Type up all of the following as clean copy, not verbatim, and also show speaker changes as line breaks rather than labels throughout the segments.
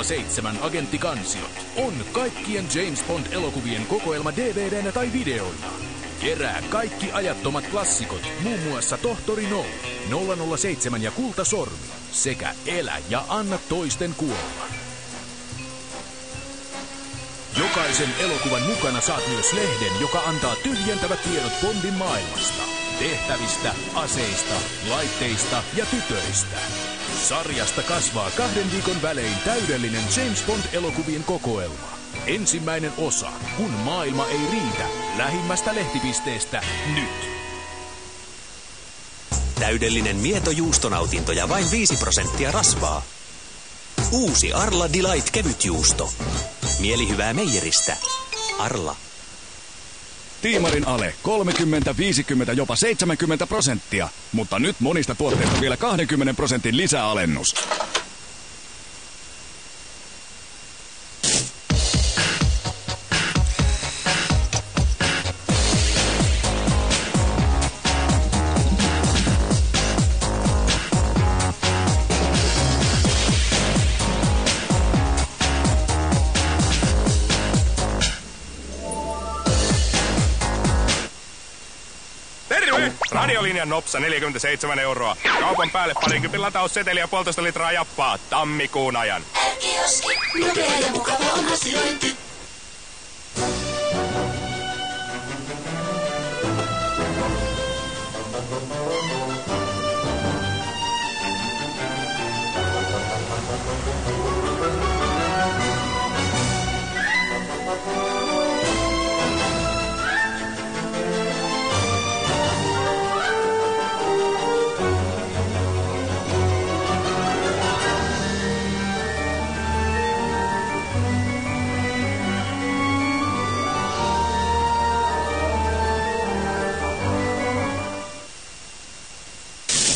007 Agenttikansiot on kaikkien James Bond-elokuvien kokoelma DVD:nä tai videoina. Kerää kaikki ajattomat klassikot, muun muassa Tohtori No, 007 ja Kultasormi sekä Elä ja anna toisten kuolla. Jokaisen elokuvan mukana saat myös lehden, joka antaa tyhjentävät tiedot Bondin maailmasta, tehtävistä, aseista, laitteista ja tytöistä. Sarjasta kasvaa 2 viikon välein täydellinen James Bond-elokuvien kokoelma. Ensimmäinen osa, kun maailma ei riitä, lähimmästä lehtipisteestä nyt.
Täydellinen Mieto-juustonautinto ja vain 5% rasvaa. Uusi Arla Delight kevytjuusto. Mielihyvää meijeristä. Arla.
Tiimarin ale 30, 50, jopa 70%. Mutta nyt monista tuotteista vielä 20% lisäalennus.
Radiolinjan nopsa 47 €. Kaupan päälle 20 latausseteliä 1,5 litraa jappaa tammikuun ajan.
Kioski, nopea ja mukava on asiointi.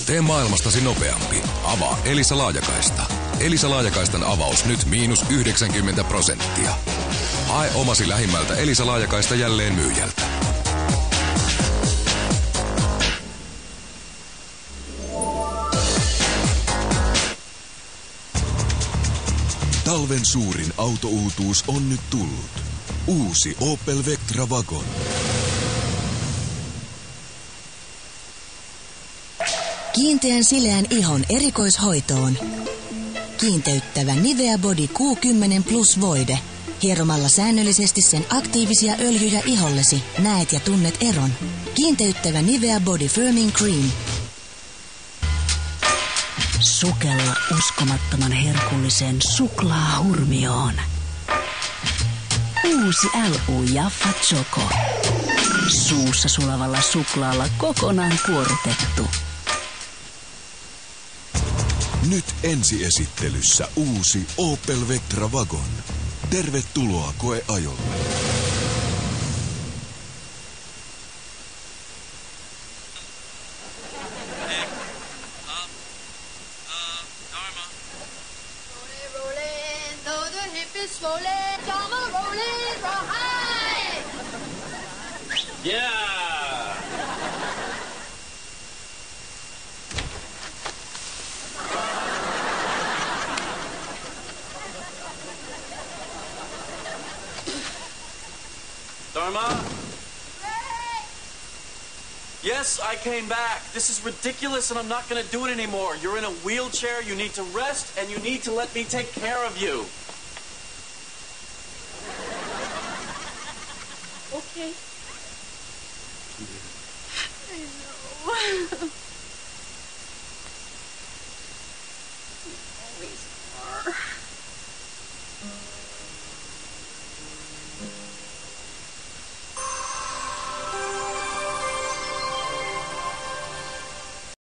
Tee maailmastasi nopeampi. Avaa Elisa laajakaista. Elisa laajakaistan avaus nyt -90%. Hae omasi lähimmältä Elisa laajakaista jälleen myyjältä.
Talven suurin autouutuus on nyt tullut. Uusi Opel Vectra Wagon.
Kiinteän sileän ihon erikoishoitoon. Kiinteyttävä Nivea Body Q10 Plus voide. Hieromalla säännöllisesti sen aktiivisia öljyjä ihollesi näet ja tunnet eron. Kiinteyttävä Nivea Body Firming Cream.
Sukella uskomattoman herkullisen suklaahurmioon. Uusi LU Jaffa Choco. Suussa sulavalla suklaalla kokonaan kuorutettu.
Nyt ensiesittelyssä uusi Opel Vectra Wagon. Tervetuloa koeajolle.
Dharma? Yes, I came back. This is ridiculous and I'm not going to do it anymore. You're in a wheelchair, you need to rest, and you need to let me take care of you.
Okay. I know.